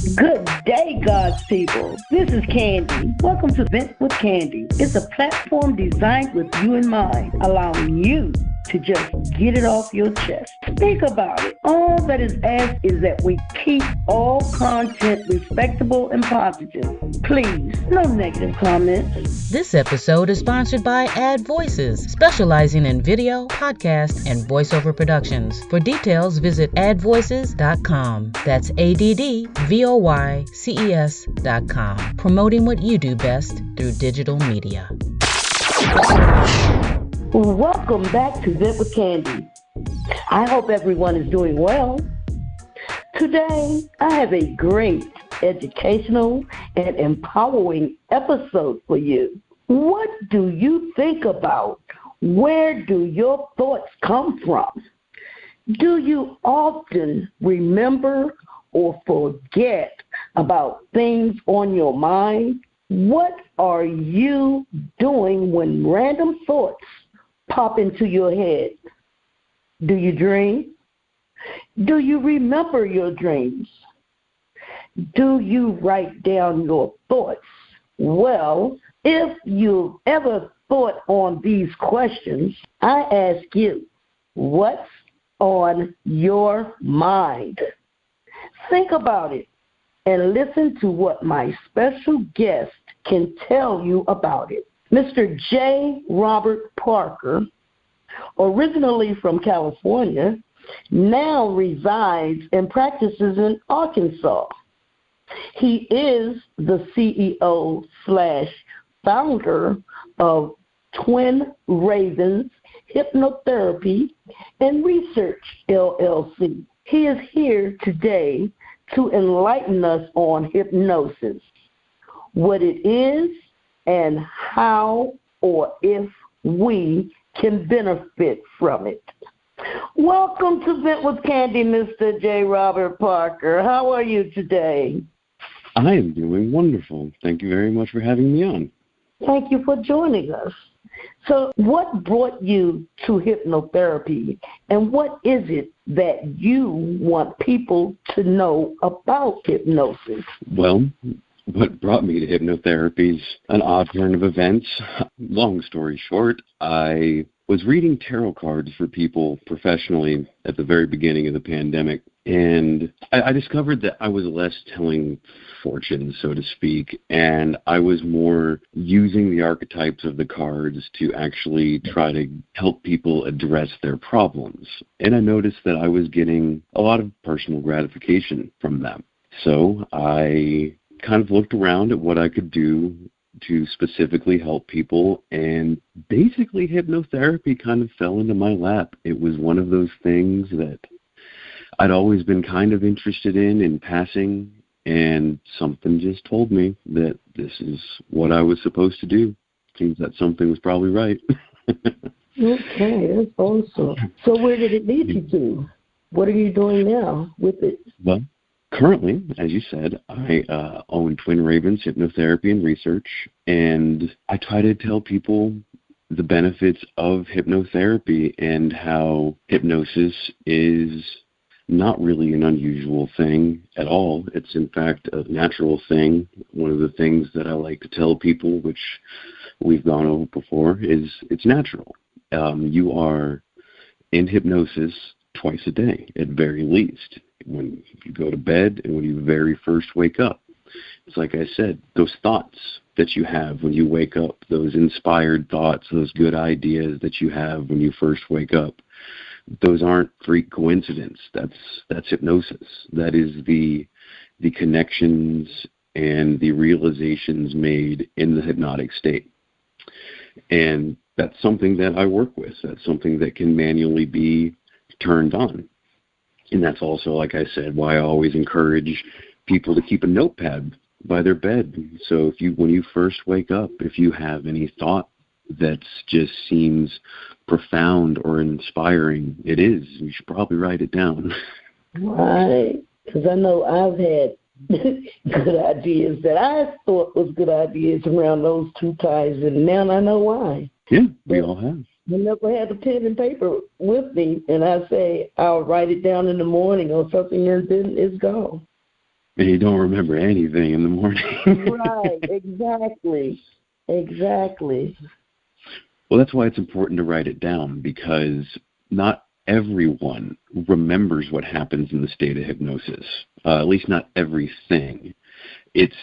Good day, God's people. This is Candy. Welcome to Vent with Candy. It's a platform designed with you in mind, allowing you to just get it off your chest. Think about it. All that is asked is that we keep all content respectable and positive. Please, no negative comments. This episode is sponsored by AddVoices, specializing in video, podcast, and voiceover productions. For details, visit AddVoices.com. That's AddVoyces.com. Promoting what you do best through digital media. Welcome back to Vent with Candy. I hope everyone is doing well. Today, I have a great educational and empowering episode for you. What do you think about? Where do your thoughts come from? Do you often remember or forget about things on your mind? What are you doing when random thoughts pop into your head? Do you dream? Do you remember your dreams? Do you write down your thoughts? Well, if you've ever thought on these questions, I ask you, what's on your mind? Think about it and listen to what my special guest can tell you about it. Mr. J. Robert Parker, originally from California, now resides and practices in Arkansas. He is the CEO/founder of Twin Ravens Hypnotherapy and Research, LLC. He is here today to enlighten us on hypnosis, what it is, and how or if we can benefit from it. Welcome to Vent with Candy, Mr. J. Robert Parker. How are you today? I am doing wonderful. Thank you very much for having me on. Thank you for joining us. So what brought you to hypnotherapy, and what is it that you want people to know about hypnosis? Well, what brought me to hypnotherapy is an odd turn of events. Long story short, I was reading tarot cards for people professionally at the very beginning of the pandemic, and I discovered that I was less telling fortunes, so to speak, and I was more using the archetypes of the cards to actually try to help people address their problems. And I noticed that I was getting a lot of personal gratification from them. So I kind of looked around at what I could do to specifically help people, and basically hypnotherapy kind of fell into my lap. It was one of those things that I'd always been kind of interested in passing, and something just told me that this is what I was supposed to do. Seems that something was probably right. Okay, that's awesome. So where did it lead you to? What are you doing now with it? Well, currently, as you said, I own Twin Ravens Hypnotherapy and Research, and I try to tell people the benefits of hypnotherapy and how hypnosis is not really an unusual thing at all. It's, in fact, a natural thing. One of the things that I like to tell people, which we've gone over before, is it's natural. You are in hypnosis twice a day, at very least, when you go to bed and when you very first wake up. It's like I said, those thoughts that you have when you wake up, those inspired thoughts, those good ideas that you have when you first wake up, those aren't freak coincidence. That's hypnosis. That is the connections and the realizations made in the hypnotic state. And that's something that I work with. That's something that can manually be turned on. And that's also, like I said, why I always encourage people to keep a notepad by their bed. So when you first wake up, if you have any thought that just seems profound or inspiring, it is. You should probably write it down. Right, because I know I've had good ideas that I thought was good ideas around those two times, and now I know why. Yeah, we all have. I never had a pen and paper with me, and I say I'll write it down in the morning or something, and then it's gone. And you don't remember anything in the morning. Right, exactly. Well, that's why it's important to write it down, because not everyone remembers what happens in the state of hypnosis, at least not everything. It's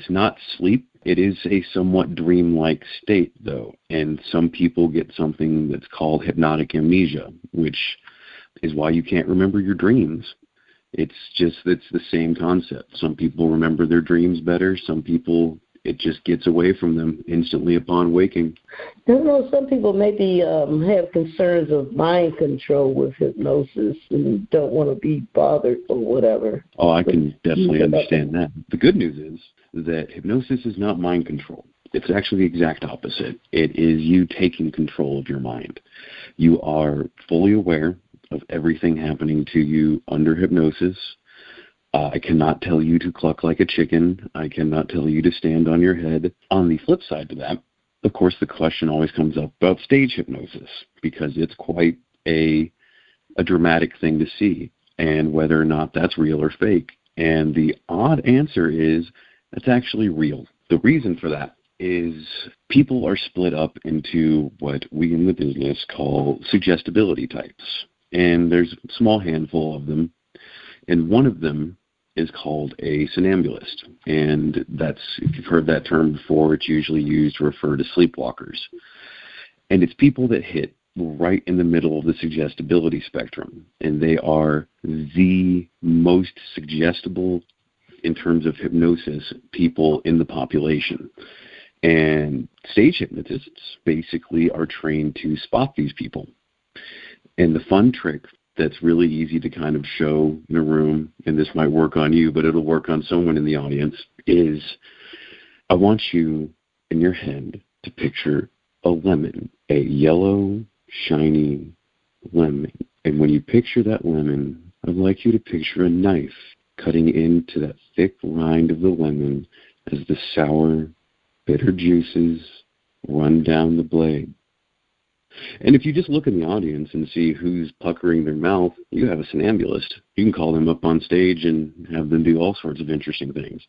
not sleep. It is a somewhat dreamlike state, though, and some people get something that's called hypnotic amnesia, which is why you can't remember your dreams. It's the same concept. Some people remember their dreams better. Some people, it just gets away from them instantly upon waking. Some people maybe have concerns of mind control with hypnosis and don't want to be bothered or whatever. Oh, I can definitely understand that. The good news is that hypnosis is not mind control. It's actually the exact opposite. It is you taking control of your mind. You are fully aware of everything happening to you under hypnosis. I cannot tell you to cluck like a chicken. I cannot tell you to stand on your head. On the flip side to that, of course, the question always comes up about stage hypnosis, because it's quite a dramatic thing to see, and whether or not that's real or fake. And the odd answer is that's actually real. The reason for that is people are split up into what we in the business call suggestibility types. And there's a small handful of them, and one of them is called a somnambulist. And that's, if you've heard that term before, it's usually used to refer to sleepwalkers. And it's people that hit right in the middle of the suggestibility spectrum, and they are the most suggestible in terms of hypnosis people in the population. And stage hypnotists basically are trained to spot these people. And the fun trick that's really easy to kind of show in a room, and this might work on you, but it'll work on someone in the audience, is I want you in your head to picture a lemon, a yellow, shiny lemon. And when you picture that lemon, I'd like you to picture a knife cutting into that thick rind of the lemon as the sour, bitter juices run down the blade. And if you just look in the audience and see who's puckering their mouth, you have a somnambulist. You can call them up on stage and have them do all sorts of interesting things.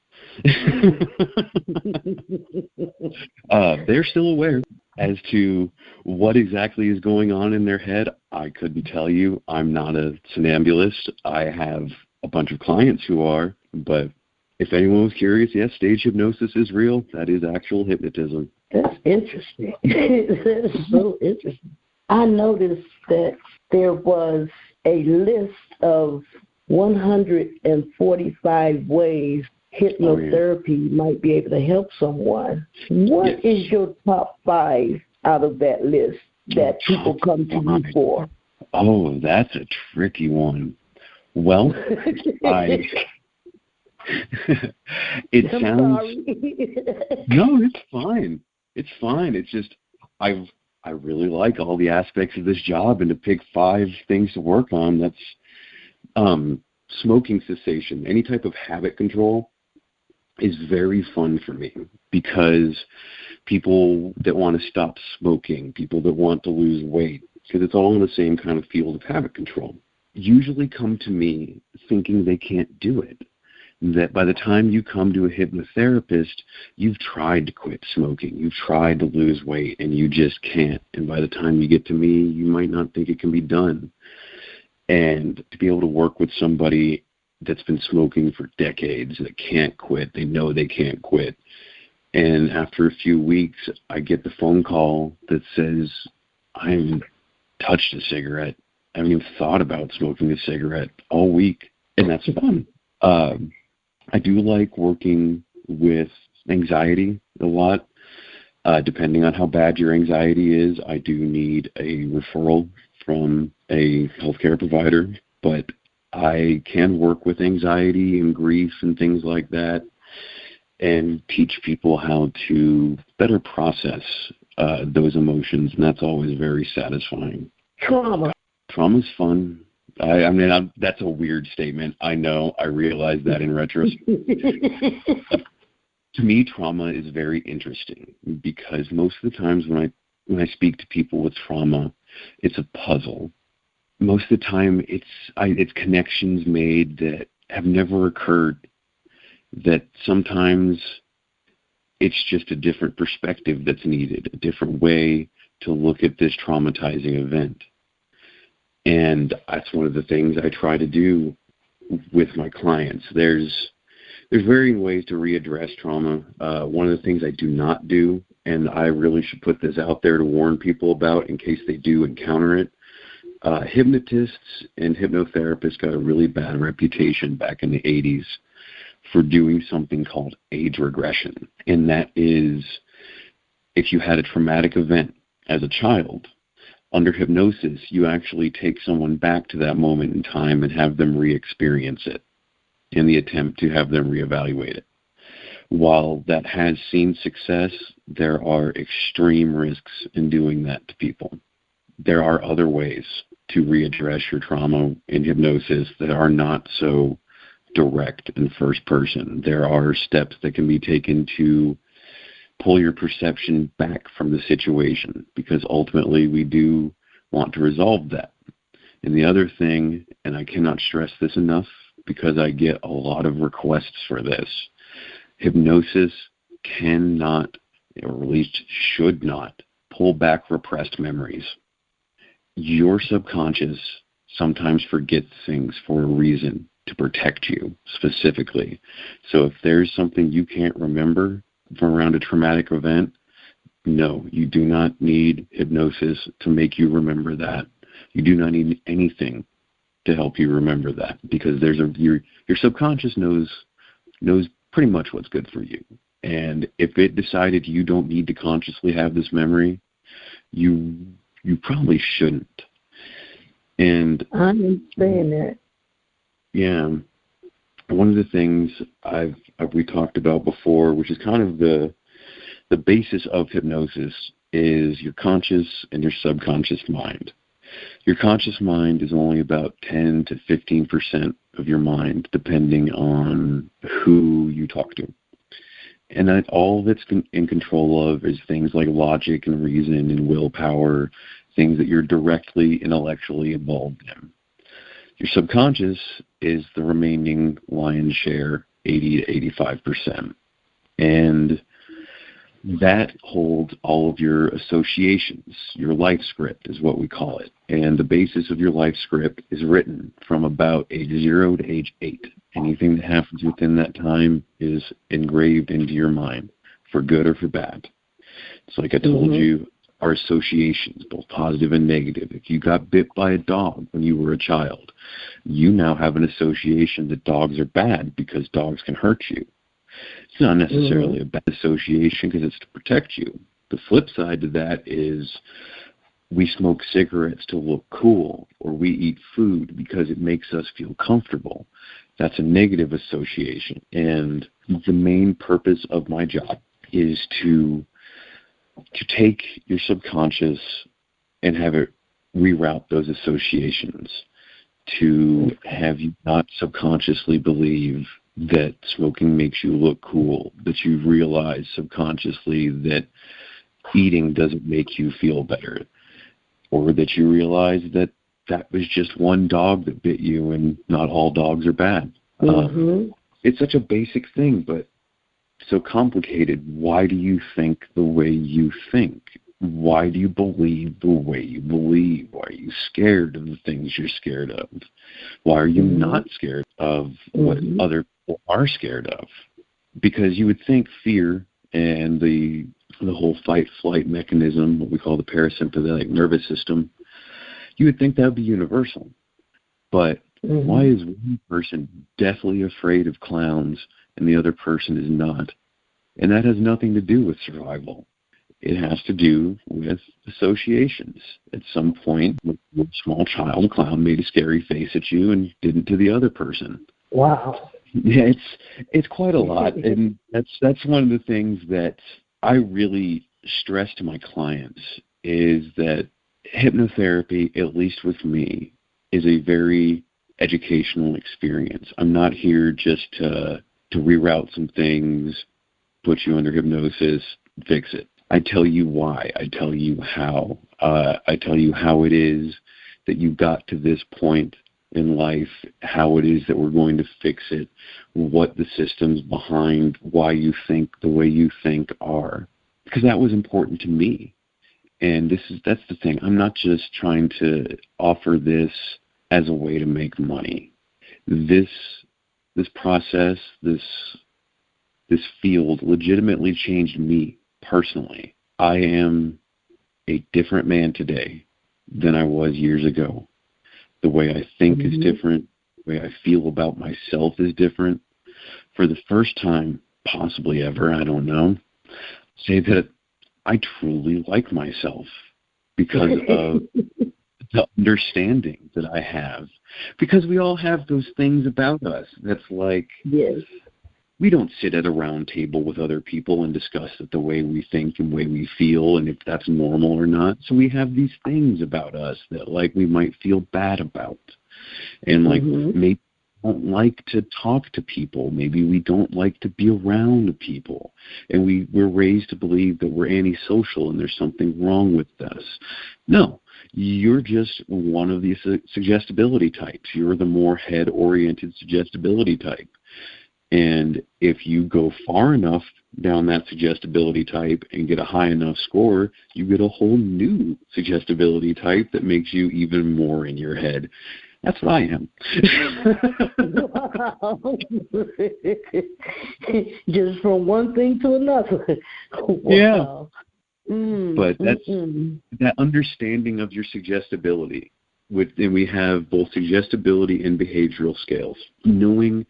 They're still aware as to what exactly is going on in their head. I couldn't tell you. I'm not a somnambulist. I have a bunch of clients who are, but if anyone was curious, yes, stage hypnosis is real. That is actual hypnotism. That's interesting. That is so interesting. I noticed that there was a list of 145 ways hypnotherapy might be able to help someone. What is your top 5 out of that list that people come to you for? Oh, that's a tricky one. Well, it sounds... No, it's fine. It's fine. It's just I really like all the aspects of this job, and to pick 5 things to work on, that's smoking cessation. Any type of habit control is very fun for me, because people that want to stop smoking, people that want to lose weight, because it's all in the same kind of field of habit control, usually come to me thinking they can't do it. That by the time you come to a hypnotherapist, you've tried to quit smoking, you've tried to lose weight, and you just can't. And by the time you get to me, you might not think it can be done. And to be able to work with somebody that's been smoking for decades that can't quit, they know they can't quit. And after a few weeks, I get the phone call that says, I haven't touched a cigarette. I haven't even thought about smoking a cigarette all week. And that's fun. I do like working with anxiety a lot. Depending on how bad your anxiety is, I do need a referral from a healthcare provider, but I can work with anxiety and grief and things like that and teach people how to better process those emotions, and that's always very satisfying. Trauma's fun. I mean, that's a weird statement. I know. I realize that in retrospect. To me, trauma is very interesting, because most of the times when I speak to people with trauma, it's a puzzle. Most of the time, it's connections made that have never occurred that sometimes it's just a different perspective that's needed, a different way to look at this traumatizing event. And that's one of the things I try to do with my clients. There's varying ways to readdress trauma. One of the things I do not do, and I really should put this out there to warn people about in case they do encounter it, hypnotists and hypnotherapists got a really bad reputation back in the 80s for doing something called age regression. And that is, if you had a traumatic event as a child, under hypnosis, you actually take someone back to that moment in time and have them re-experience it in the attempt to have them reevaluate it. While that has seen success, there are extreme risks in doing that to people. There are other ways to readdress your trauma in hypnosis that are not so direct and first person. There are steps that can be taken to pull your perception back from the situation, because ultimately we do want to resolve that. And the other thing, and I cannot stress this enough because I get a lot of requests for this, hypnosis cannot, or at least should not, pull back repressed memories. Your subconscious sometimes forgets things for a reason, to protect you specifically. So if there's something you can't remember from around a traumatic event, no, you do not need hypnosis to make you remember that. You do not need anything to help you remember that, because your subconscious knows pretty much what's good for you. And if it decided you don't need to consciously have this memory, you probably shouldn't. And I understand that. Yeah. One of the things we talked about before, which is kind of the basis of hypnosis, is your conscious and your subconscious mind. Your conscious mind is only about 10 to 15% of your mind, depending on who you talk to. And that all that's in control of is things like logic and reason and willpower, things that you're directly intellectually involved in. Your subconscious is the remaining lion's share, 80 to 85%. And that holds all of your associations. Your life script is what we call it. And the basis of your life script is written from about age 0 to age 8. Anything that happens within that time is engraved into your mind, for good or for bad. It's like I told you, our associations, both positive and negative. If you got bit by a dog when you were a child, you now have an association that dogs are bad because dogs can hurt you. It's not necessarily a bad association because it's to protect you. The flip side to that is we smoke cigarettes to look cool, or we eat food because it makes us feel comfortable. That's a negative association. And the main purpose of my job is to take your subconscious and have it reroute those associations, to have you not subconsciously believe that smoking makes you look cool, that you realize subconsciously that eating doesn't make you feel better, or that you realize that that was just one dog that bit you and not all dogs are bad. It's such a basic thing, but so complicated. Why do you think the way you think? Why do you believe the way you believe? Why are you scared of the things you're scared of? Why are you not scared of what other people are scared of? Because you would think fear and the whole fight-flight mechanism, what we call the parasympathetic nervous system, you would think that would be universal. But why is one person deathly afraid of clowns and the other person is not? And that has nothing to do with survival. It has to do with associations. At some point, when you were a small child, a clown made a scary face at you and didn't to the other person. Wow. Yeah, it's quite a lot. And that's one of the things that I really stress to my clients, is that hypnotherapy, at least with me, is a very educational experience. I'm not here just to reroute some things, put you under hypnosis, fix it. I tell you why. I tell you how. I tell you how it is that you got to this point in life, how it is that we're going to fix it, what the systems behind why you think the way you think are. Because that was important to me. And that's the thing. I'm not just trying to offer this as a way to make money. This process, this field legitimately changed me personally. I am a different man today than I was years ago. The way I think is different. The way I feel about myself is different. For the first time, possibly ever, I don't know, say that I truly like myself because of the understanding that I have. Because we all have those things about us that's like, yes, we don't sit at a round table with other people and discuss it the way we think and the way we feel and if that's normal or not. So we have these things about us that, like, we might feel bad about. And, like, maybe we don't like to talk to people. Maybe we don't like to be around people. And we're raised to believe that we're antisocial and there's something wrong with us. No, you're just one of these suggestibility types. You're the more head-oriented suggestibility type. And if you go far enough down that suggestibility type and get a high enough score, you get a whole new suggestibility type that makes you even more in your head. That's what I am. Just from one thing to another. Wow. Yeah. But that's that understanding of your suggestibility. And we have both suggestibility and behavioral scales. Knowing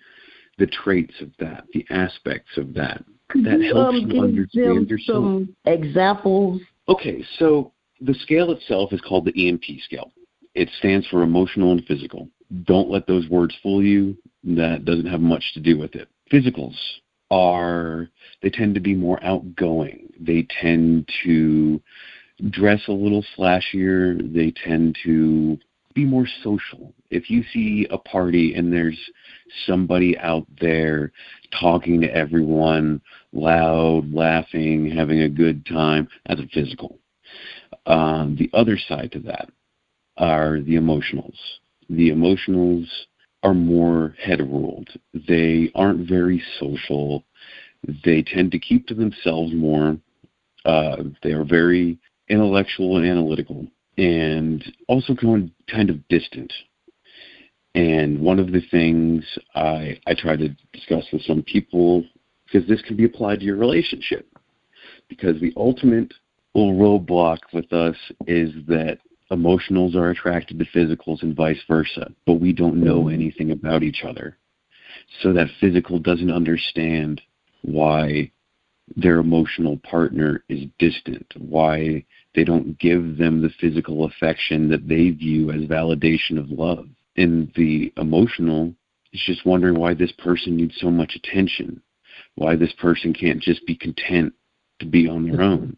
the traits of that, the aspects of that. That helps you understand yourself. Some examples. Okay, so the scale itself is called the EMP Scale. It stands for emotional and physical. Don't let those words fool you. That doesn't have much to do with it. Physicals they tend to be more outgoing. They tend to dress a little flashier. They tend to be more social. If you see a party and there's somebody out there talking to everyone, loud, laughing, having a good time, that's a physical. The other side to that are the emotionals. The emotionals are more head-ruled. They aren't very social. They tend to keep to themselves more. They are very intellectual and analytical, and also kind of distant. And one of the things I try to discuss with some people, because this can be applied to your relationship, because the ultimate little roadblock with us is that emotionals are attracted to physicals and vice versa, but we don't know anything about each other. So that physical doesn't understand why their emotional partner is distant, why they don't give them the physical affection that they view as validation of love. And the emotional is just wondering why this person needs so much attention, why this person can't just be content to be on their own,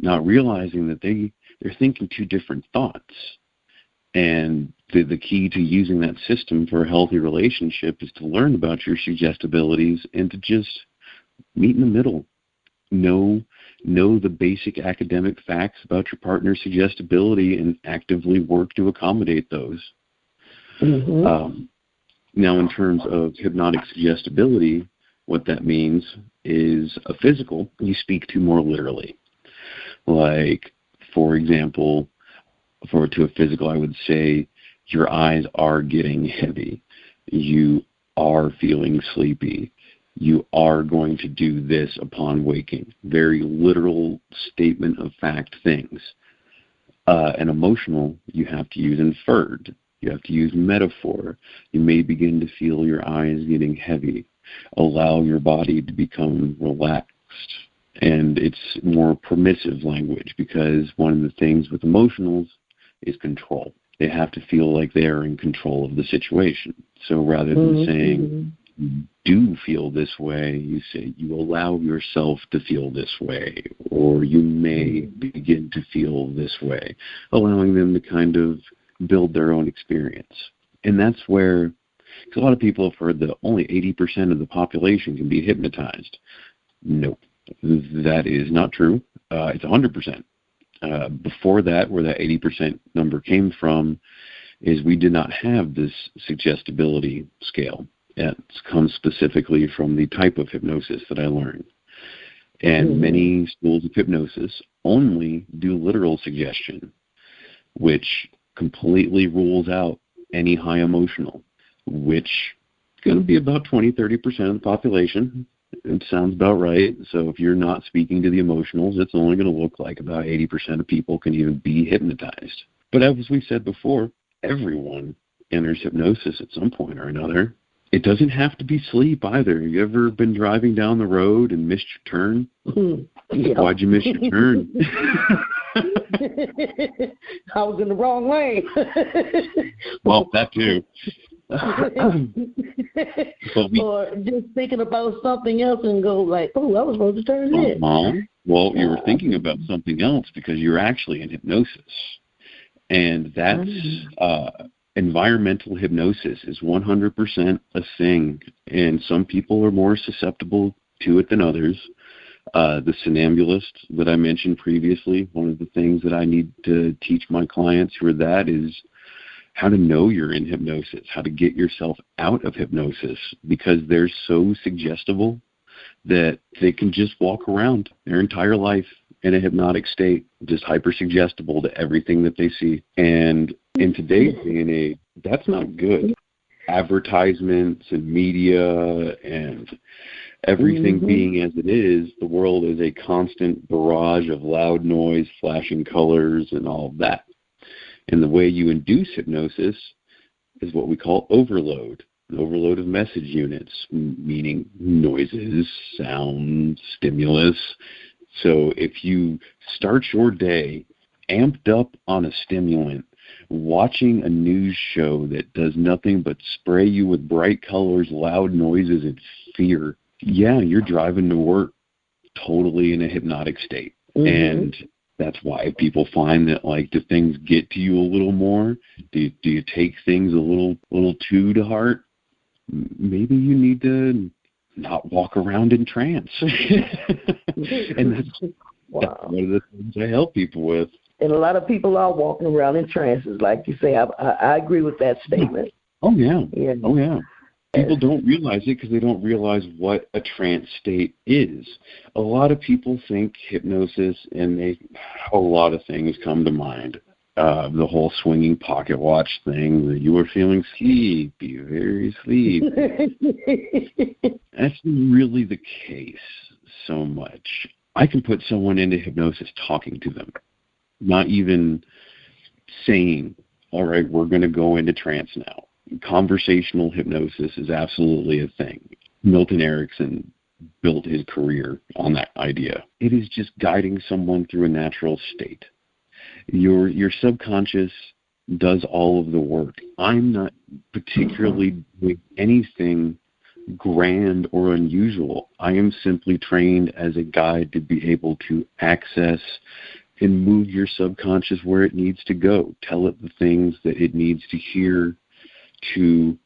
not realizing that they're thinking two different thoughts. And the key to using that system for a healthy relationship is to learn about your suggestibilities and to just meet in the middle. Know the basic academic facts about your partner's suggestibility and actively work to accommodate those. Now, in terms of hypnotic suggestibility, what that means is a physical you speak to more literally. Like, for example, to a physical, I would say, your eyes are getting heavy. You are feeling sleepy. You are going to do this upon waking. Very literal statement of fact things. An emotional, you have to use inferred. You have to use metaphor. You may begin to feel your eyes getting heavy. Allow your body to become relaxed. And it's more permissive language, because one of the things with emotionals is control. They have to feel like they are in control of the situation. So rather than saying, you do feel this way, you say, you allow yourself to feel this way, or you may begin to feel this way, allowing them to kind of build their own experience. And that's where, because a lot of people have heard that only 80% of the population can be hypnotized. Nope, that is not true. It's 100%. Before that, where that 80% number came from, is we did not have this suggestibility scale. It comes specifically from the type of hypnosis that I learned. And many schools of hypnosis only do literal suggestion, which completely rules out any high emotional, which is going to be about 20-30% of the population. It sounds about right. So if you're not speaking to the emotionals, it's only going to look like about 80% of people can even be hypnotized. But as we said before, everyone enters hypnosis at some point or another. It doesn't have to be sleep either. You ever been driving down the road and missed your turn? Yeah. Why'd you miss your turn? I was in the wrong lane. Well, that too. Or just thinking about something else and go like, oh, I was supposed to turn this. Well, you were thinking about something else because you're actually in hypnosis. And that's environmental hypnosis is 100% a thing. And some people are more susceptible to it than others. The somnambulist that I mentioned previously, one of the things that I need to teach my clients who are that is how to know you're in hypnosis, how to get yourself out of hypnosis, because they're so suggestible that they can just walk around their entire life in a hypnotic state, just hyper-suggestible to everything that they see. And in today's day and age, that's not good. Advertisements and media and everything being as it is, the world is a constant barrage of loud noise, flashing colors, and all of that. And the way you induce hypnosis is what we call overload. An overload of message units, meaning noises, sound, stimulus. So if you start your day amped up on a stimulant, watching a news show that does nothing but spray you with bright colors, loud noises, and fear, yeah, you're driving to work totally in a hypnotic state. And that's why people find that, like, do things get to you a little more? Do you take things a little too to heart? Maybe you need to not walk around in trance. And that's one of the things I help people with. And a lot of people are walking around in trances, like you say. I agree with that statement. Oh, yeah. People don't realize it because they don't realize what a trance state is. A lot of people think hypnosis, and a lot of things come to mind. The whole swinging pocket watch thing, that you were feeling sleepy, very sleepy. That's really the case so much. I can put someone into hypnosis talking to them, not even saying, all right, we're going to go into trance now. Conversational hypnosis is absolutely a thing. Milton Erickson built his career on that idea. It is just guiding someone through a natural state. Your subconscious does all of the work. I'm not particularly doing anything grand or unusual. I am simply trained as a guide to be able to access and move your subconscious where it needs to go. Tell it the things that it needs to hear to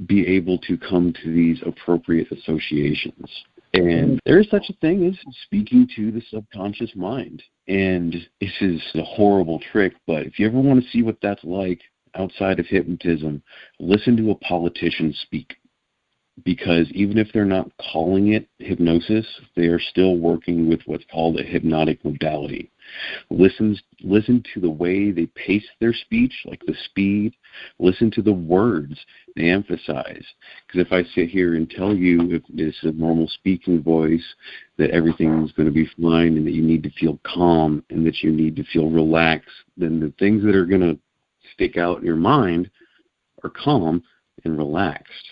be able to come to these appropriate associations. And there is such a thing as speaking to the subconscious mind. And this is a horrible trick, but if you ever want to see what that's like outside of hypnotism, listen to a politician speak. Because even if they're not calling it hypnosis, they are still working with what's called a hypnotic modality. Listen to the way they pace their speech, like the speed. Listen to the words they emphasize. Because if I sit here and tell you, if it's a normal speaking voice, that everything's going to be fine and that you need to feel calm and that you need to feel relaxed, then the things that are going to stick out in your mind are calm and relaxed.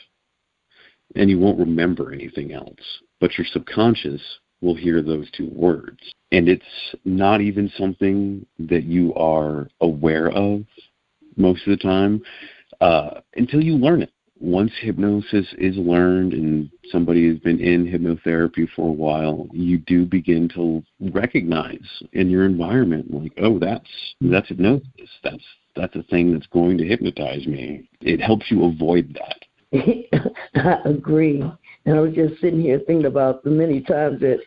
And you won't remember anything else. But your subconscious will hear those two words. And it's not even something that you are aware of most of the time until you learn it. Once hypnosis is learned and somebody has been in hypnotherapy for a while, you do begin to recognize in your environment, like, oh, that's hypnosis. That's a thing that's going to hypnotize me. It helps you avoid that. I agree. And I was just sitting here thinking about the many times that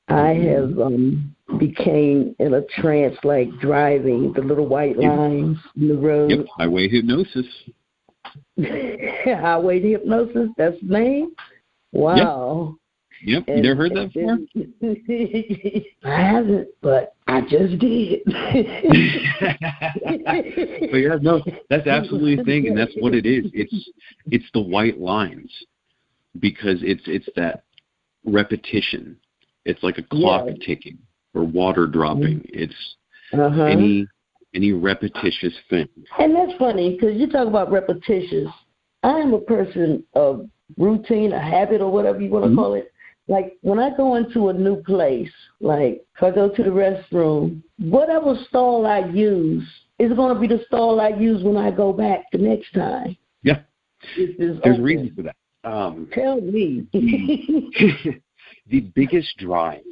I have became in a trance, like driving the little white lines in the road. Yep, highway hypnosis. Highway hypnosis, that's the name? Wow. Yep. You never heard that before? I haven't, but I just did. But yeah, no, that's absolutely the thing, and that's what it is. It's the white lines, because it's that repetition. It's like a clock ticking or water dropping. It's any repetitious thing. And that's funny, because you talk about repetitious. I am a person of routine, a habit, or whatever you want to call it. Like, when I go into a new place, like if I go to the restroom, whatever stall I use is going to be the stall I use when I go back the next time. Yeah. There's a reason for that. Tell me. The biggest drive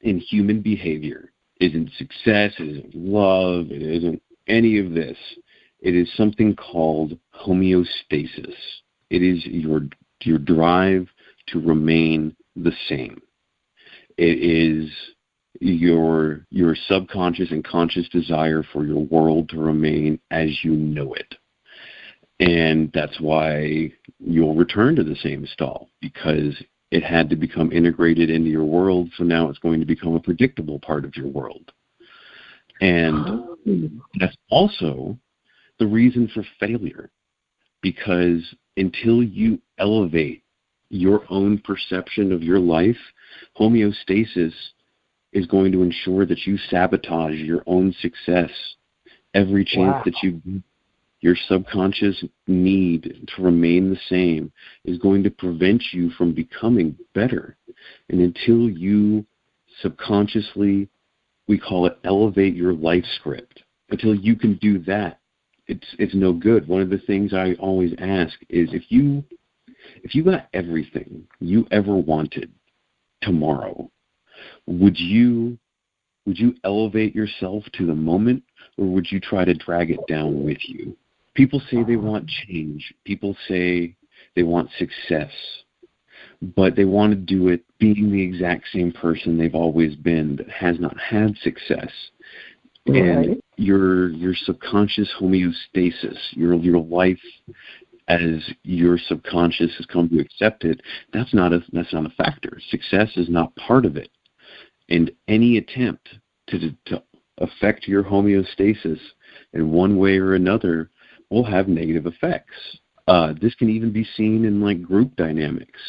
in human behavior isn't success, it isn't love, it isn't any of this. It is something called homeostasis. It is your drive to remain the same. It is your subconscious and conscious desire for your world to remain as you know it. And that's why you'll return to the same stall, because it had to become integrated into your world, so now it's going to become a predictable part of your world. And that's also the reason for failure, because until you elevate your own perception of your life, homeostasis is going to ensure that you sabotage your own success every chance that you get. Your subconscious need to remain the same is going to prevent you from becoming better. And until you subconsciously, we call it elevate your life script, until you can do that, it's no good. One of the things I always ask is, if you got everything you ever wanted tomorrow, would you elevate yourself to the moment, or would you try to drag it down with you? People say they want change. People say they want success, but they want to do it being the exact same person they've always been that has not had success. Right. And your subconscious homeostasis, your life as your subconscious has come to accept it, that's not a factor. Success is not part of it. And any attempt to affect your homeostasis in one way or another will have negative effects. This can even be seen in like group dynamics.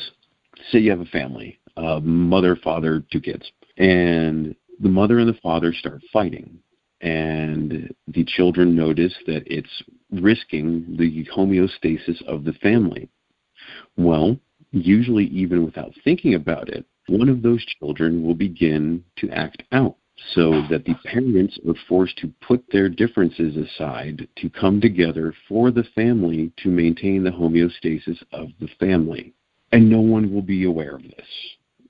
Say you have a family, mother, father, 2 kids, and the mother and the father start fighting, and the children notice that it's risking the homeostasis of the family. Well, usually even without thinking about it, one of those children will begin to act out, so that the parents are forced to put their differences aside to come together for the family to maintain the homeostasis of the family. And no one will be aware of this,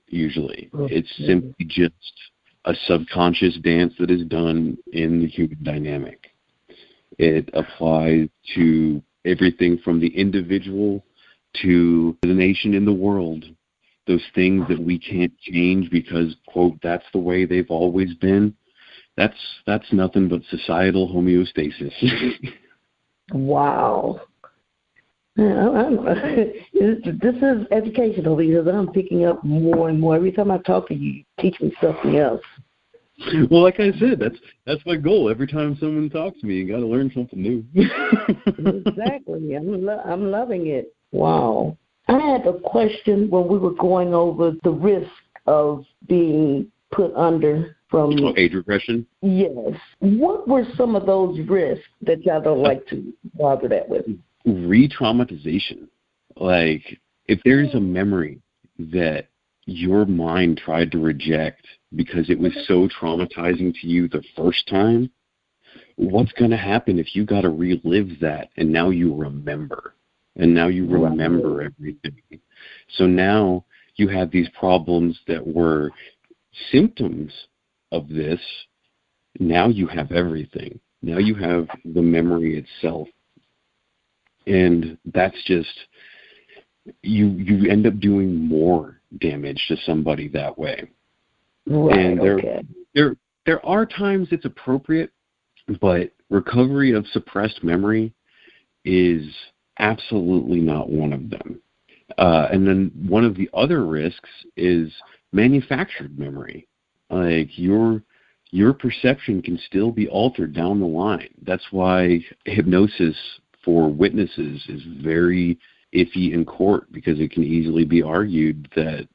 usually. It's simply just a subconscious dance that is done in the human dynamic. It applies to everything from the individual to the nation and the world. Those things that we can't change because, quote, that's the way they've always been, that's nothing but societal homeostasis. Wow. This is educational, because I'm picking up more and more. Every time I talk to you, you teach me something else. Well, like I said, that's my goal. Every time someone talks to me, you got to learn something new. Exactly. I'm loving it. Wow. I had a question when we were going over the risk of being put under from... age regression? Yes. What were some of those risks that y'all don't like to bother that with? Re-traumatization. Like, if there's a memory that your mind tried to reject because it was so traumatizing to you the first time, what's going to happen if you got to relive that and now you remember? And now you remember everything. So now you have these problems that were symptoms of this. Now you have everything. Now you have the memory itself. And that's just, you end up doing more damage to somebody that way. Right, And there are times it's appropriate, but recovery of suppressed memory is absolutely not one of them. And then one of the other risks is manufactured memory. Like your perception can still be altered down the line. That's why hypnosis for witnesses is very iffy in court, because it can easily be argued that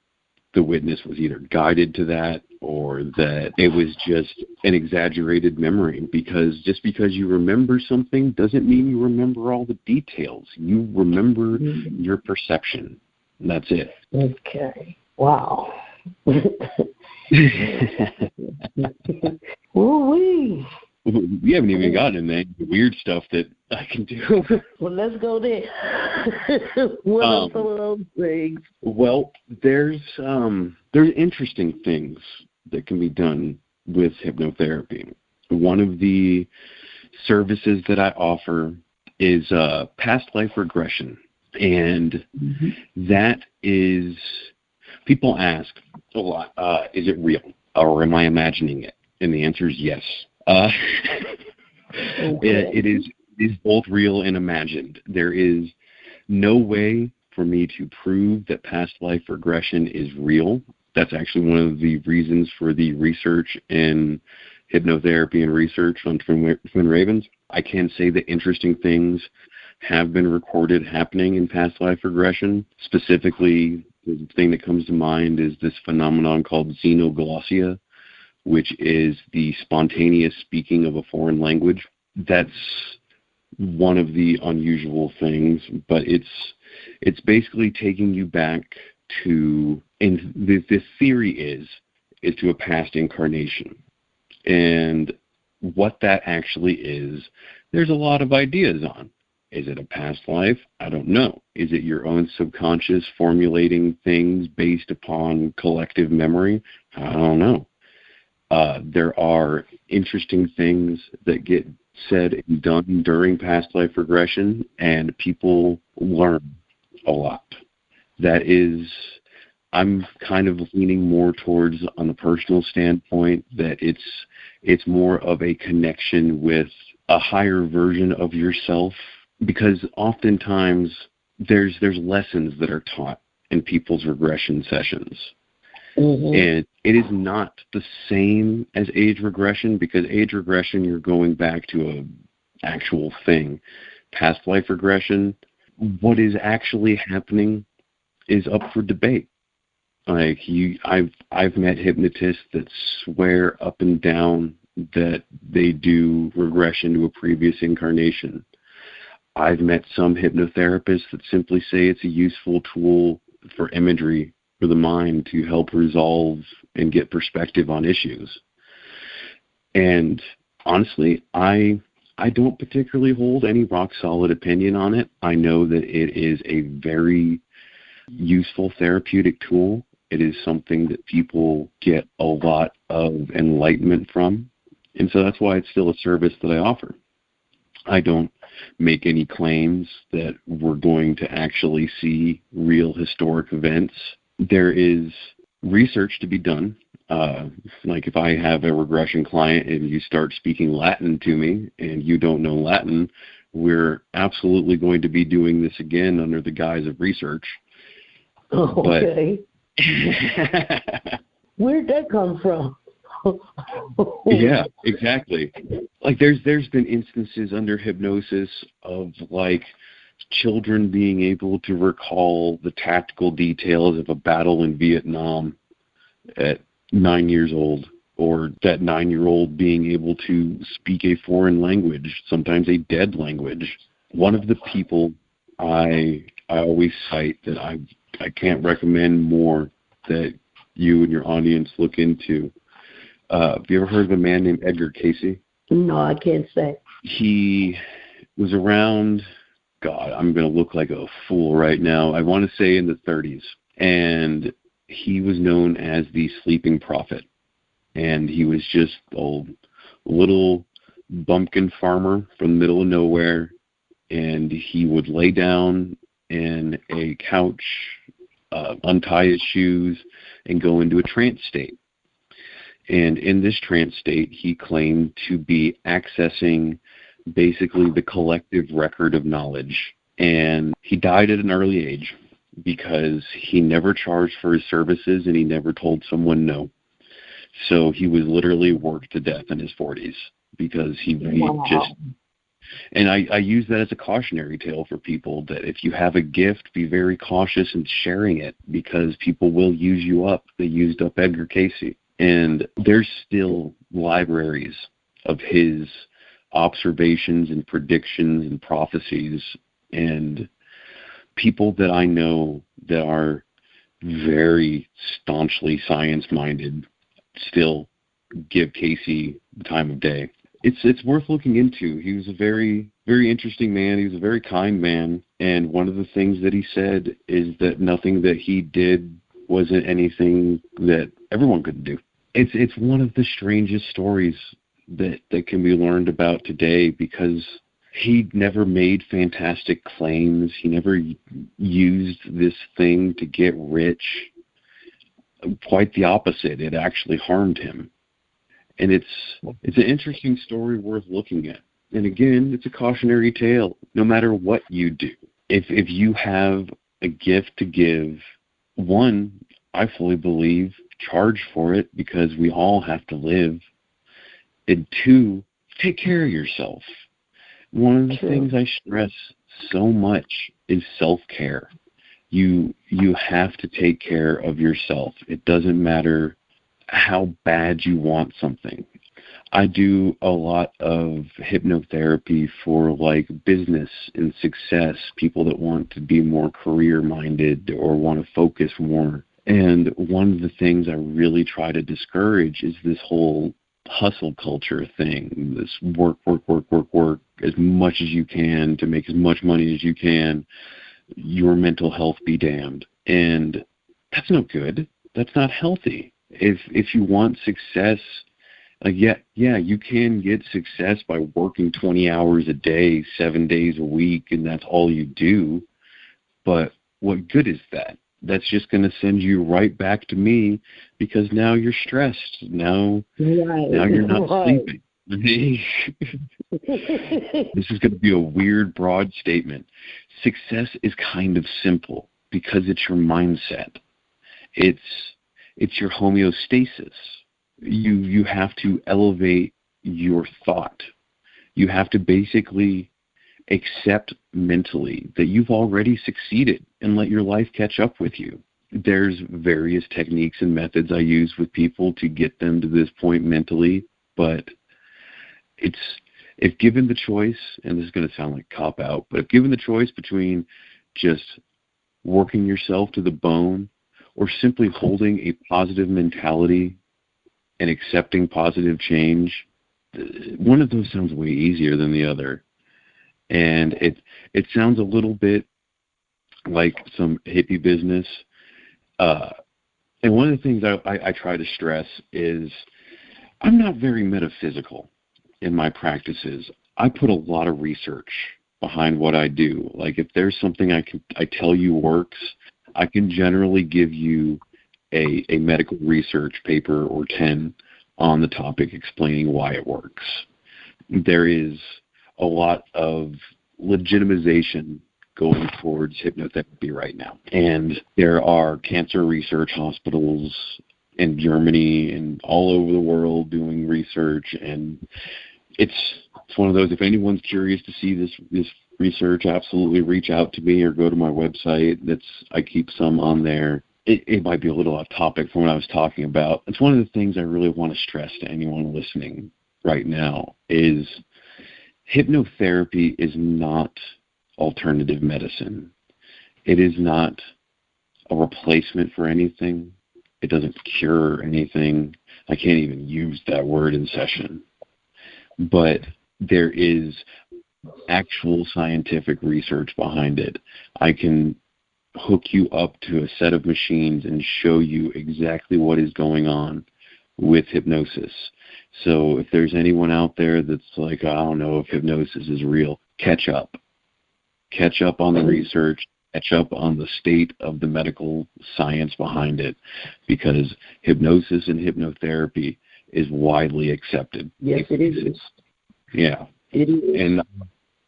the witness was either guided to that or that it was just an exaggerated memory. Because just because you remember something doesn't mean you remember all the details. You remember your perception. That's it. Okay. Wow. Ooh-wee. We haven't even gotten into the weird stuff that I can do. Well, let's go there. What are some of those things? Well, there's interesting things that can be done with hypnotherapy. One of the services that I offer is past life regression. And that is, people ask a lot, is it real or am I imagining it? And the answer is yes. It is both real and imagined. There is no way for me to prove that past life regression is real. That's actually one of the reasons for the research in hypnotherapy and research on twin ravens. I can say that interesting things have been recorded happening in past life regression. Specifically, the thing that comes to mind is this phenomenon called xenoglossia, which is the spontaneous speaking of a foreign language. That's one of the unusual things, but it's basically taking you back to, and the theory is to a past incarnation. And what that actually is, there's a lot of ideas on. Is it a past life? I don't know. Is it your own subconscious formulating things based upon collective memory? I don't know. There are interesting things that get said and done during past life regression, and people learn a lot. That is, I'm kind of leaning more towards, on the personal standpoint, that it's more of a connection with a higher version of yourself, because oftentimes there's lessons that are taught in people's regression sessions. And it is not the same as age regression, because age regression, you're going back to an actual thing. Past life regression, what is actually happening is up for debate. Like I've met hypnotists that swear up and down that they do regression to a previous incarnation. I've met some hypnotherapists that simply say it's a useful tool for imagery for the mind to help resolve and get perspective on issues. And honestly, I don't particularly hold any rock-solid opinion on it. I know that it is a very useful therapeutic tool. It is something that people get a lot of enlightenment from. And so that's why it's still a service that I offer. I don't make any claims that we're going to actually see real historic events. There is research to be done. Like if I have a regression client and you start speaking Latin to me and you don't know Latin, we're absolutely going to be doing this again under the guise of research. Okay. Where'd that come from? Yeah, exactly. Like there's been instances under hypnosis of like children being able to recall the tactical details of a battle in Vietnam at 9 years old, or that 9-year-old being able to speak a foreign language, sometimes a dead language. One of the people I always cite that I can't recommend more that you and your audience look into. Have you ever heard of a man named Edgar Casey? No, I can't say. He was around, God, I'm going to look like a fool right now. I want to say in the 30s. And he was known as the sleeping prophet. And he was just a little bumpkin farmer from the middle of nowhere. And he would lay down in a couch, untie his shoes, and go into a trance state. And in this trance state, he claimed to be accessing basically the collective record of knowledge. And he died at an early age because he never charged for his services and he never told someone no. So he was literally worked to death in his 40s because he just... And I use that as a cautionary tale for people that if you have a gift, be very cautious in sharing it because people will use you up. They used up Edgar Casey. And there's still libraries of his observations and predictions and prophecies. And people that I know that are very staunchly science-minded still give Casey the time of day. It's worth looking into. He was a very, very interesting man. He was a very kind man. And one of the things that he said is that nothing that he did wasn't anything that everyone could do. It's one of the strangest stories that can be learned about today because he never made fantastic claims. He never used this thing to get rich. Quite the opposite. It actually harmed him. And it's an interesting story worth looking at. And again, it's a cautionary tale. No matter what you do, if you have a gift to give, one, I fully believe, charge for it because we all have to live. And two, take care of yourself. One of the things I stress so much is self-care. You have to take care of yourself. It doesn't matter how bad you want something. I do a lot of hypnotherapy for like business and success, people that want to be more career-minded or want to focus more. And one of the things I really try to discourage is this whole hustle culture thing, this work as much as you can to make as much money as you can, your mental health be damned. And that's no good. That's not healthy. If you want success, you can get success by working 20 hours a day, 7 days a week, and that's all you do. But what good is that? That's just going to send you right back to me because now you're stressed. Now you're not sleeping. This is going to be a weird, broad statement. Success is kind of simple because it's your mindset. It's your homeostasis. You have to elevate your thought. You have to basically accept mentally that you've already succeeded and let your life catch up with you. There's various techniques and methods I use with people to get them to this point mentally, but if given the choice, and this is going to sound like cop-out, but if given the choice between just working yourself to the bone or simply holding a positive mentality and accepting positive change, one of those sounds way easier than the other. And it sounds a little bit like some hippie business. And one of the things I try to stress is I'm not very metaphysical in my practices. I put a lot of research behind what I do. Like if there's something I tell you works, I can generally give you a medical research paper or 10 on the topic explaining why it works. There is a lot of legitimization going towards hypnotherapy right now. And there are cancer research hospitals in Germany and all over the world doing research. And it's one of those, if anyone's curious to see this research, absolutely reach out to me or go to my website. I keep some on there. It might be a little off topic from what I was talking about. It's one of the things I really want to stress to anyone listening right now is hypnotherapy is not alternative medicine. It is not a replacement for anything. It doesn't cure anything. I can't even use that word in session. But there is actual scientific research behind it. I can hook you up to a set of machines and show you exactly what is going on with hypnosis. So if there's anyone out there that's like, I don't know if hypnosis is real, catch up. Catch up on the research, catch up on the state of the medical science behind it, because hypnosis and hypnotherapy is widely accepted. Yes, it is. Yeah. It is. And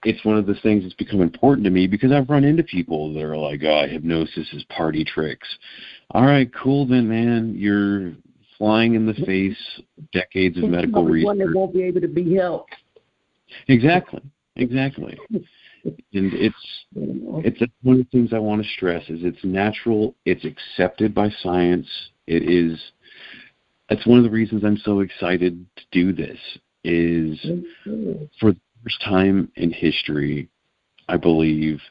it's one of the things that's become important to me because I've run into people that are like, hypnosis is party tricks. All right, cool then, man. You're flying in the face decades of medical research. One that won't be able to be helped. Exactly. And it's one of the things I want to stress is it's natural, it's accepted by science. That's one of the reasons I'm so excited to do this is for the first time in history, I believe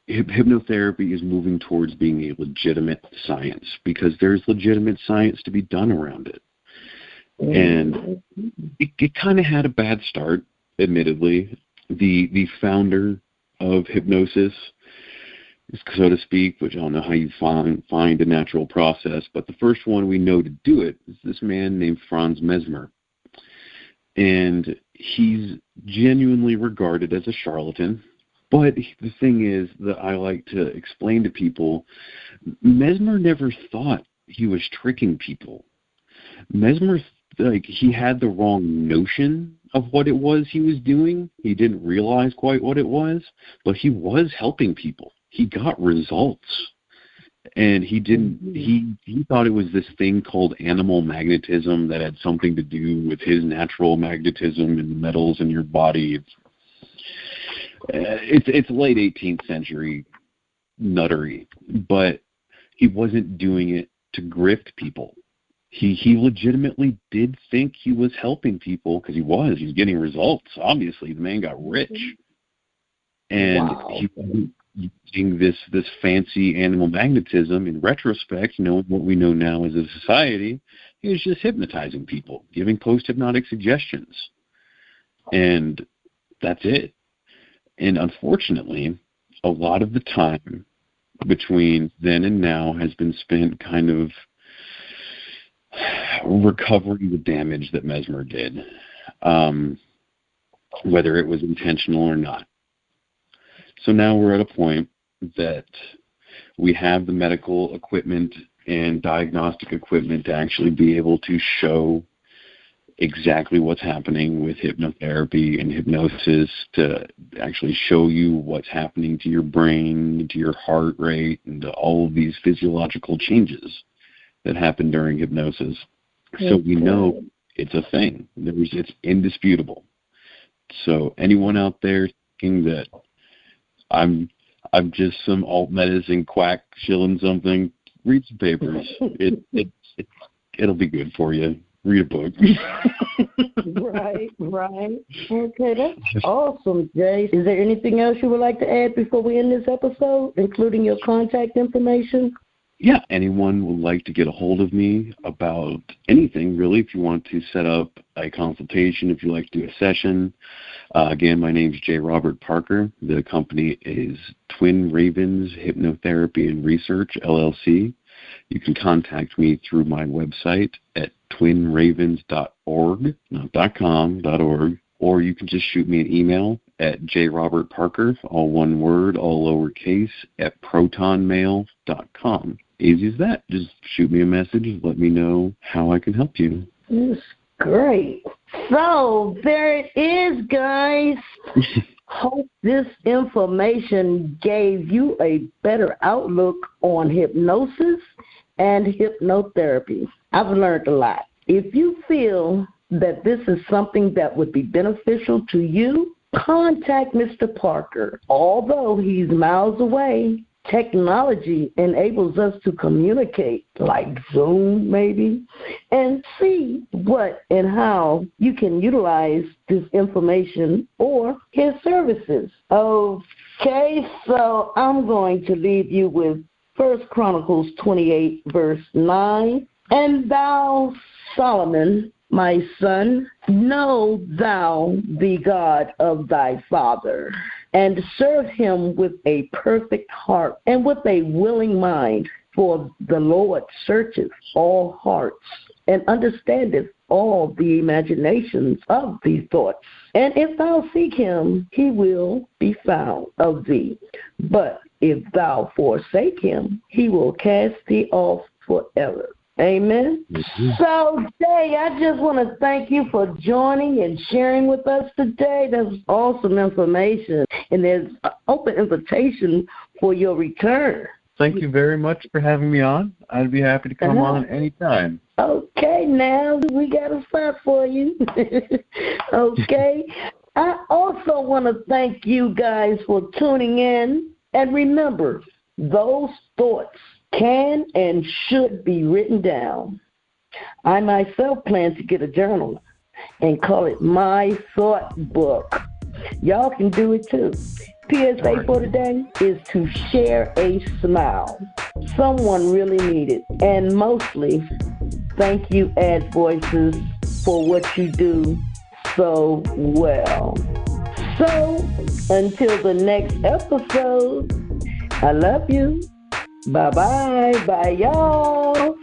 hypnotherapy is moving towards being a legitimate science because there's legitimate science to be done around it. And it kind of had a bad start, admittedly. The founder of hypnosis, so to speak, which I don't know how you find a natural process, but the first one we know to do it is this man named Franz Mesmer. And he's genuinely regarded as a charlatan. But the thing is that I like to explain to people, Mesmer never thought he was tricking people. Mesmer, he had the wrong notion of what it was he was doing. He didn't realize quite what it was, but he was helping people. He got results. And he thought it was this thing called animal magnetism that had something to do with his natural magnetism and the metals in your body. It's late 18th century nuttery, but he wasn't doing it to grift people. He legitimately did think he was helping people because he was getting results. Obviously, the man got rich, and he wasn't using this fancy animal magnetism. In retrospect, knowing what we know now as a society, he was just hypnotizing people, giving post-hypnotic suggestions, and that's it. And unfortunately, a lot of the time between then and now has been spent kind of recovering the damage that Mesmer did, whether it was intentional or not. So now we're at a point that we have the medical equipment and diagnostic equipment to actually be able to show exactly what's happening with hypnotherapy and hypnosis, to actually show you what's happening to your brain, to your heart rate, and to all of these physiological changes that happen during hypnosis. So we know it's a thing. It's indisputable. So anyone out there thinking that I'm just some alt medicine quack shilling something, read some papers. It'll be good for you. Read a book. Right. Okay, that's awesome, Jay. Is there anything else you would like to add before we end this episode, including your contact information? Yeah, anyone would like to get a hold of me about anything, really, if you want to set up a consultation, if you like to do a session. Again, my name is J. Robert Parker. The company is Twin Ravens Hypnotherapy and Research, LLC. You can contact me through my website at twinravens.org, not .com, .org, or you can just shoot me an email at jrobertparker, all one word, all lowercase, at protonmail.com. Easy as that. Just shoot me a message and let me know how I can help you. That's great. So there it is, guys. Hope this information gave you a better outlook on hypnosis and hypnotherapy. I've learned a lot. If you feel that this is something that would be beneficial to you, contact Mr. Parker. Although he's miles away, technology enables us to communicate, like Zoom maybe, and see what and how you can utilize this information or his services. Okay, so I'm going to leave you with 1 Chronicles 28, verse 9. And thou, Solomon, my son, know thou the God of thy father, and serve him with a perfect heart and with a willing mind. For the Lord searcheth all hearts and understandeth all the imaginations of these thoughts. And if thou seek him, he will be found of thee. But if thou forsake him, he will cast thee off forever. Amen. Mm-hmm. So, Jay, I just want to thank you for joining and sharing with us today. That's awesome information. And there's an open invitation for your return. Thank you very much for having me on. I'd be happy to come on anytime. Okay, now we got a spot for you. Okay. I also want to thank you guys for tuning in. And remember, those thoughts can and should be written down. I myself plan to get a journal and call it My Thought Book. Y'all can do it too. PSA for today is to share a smile. Someone really needs it. And mostly, thank you, AddVoices, for what you do so well. So, until the next episode, I love you. Bye-bye. Bye, y'all.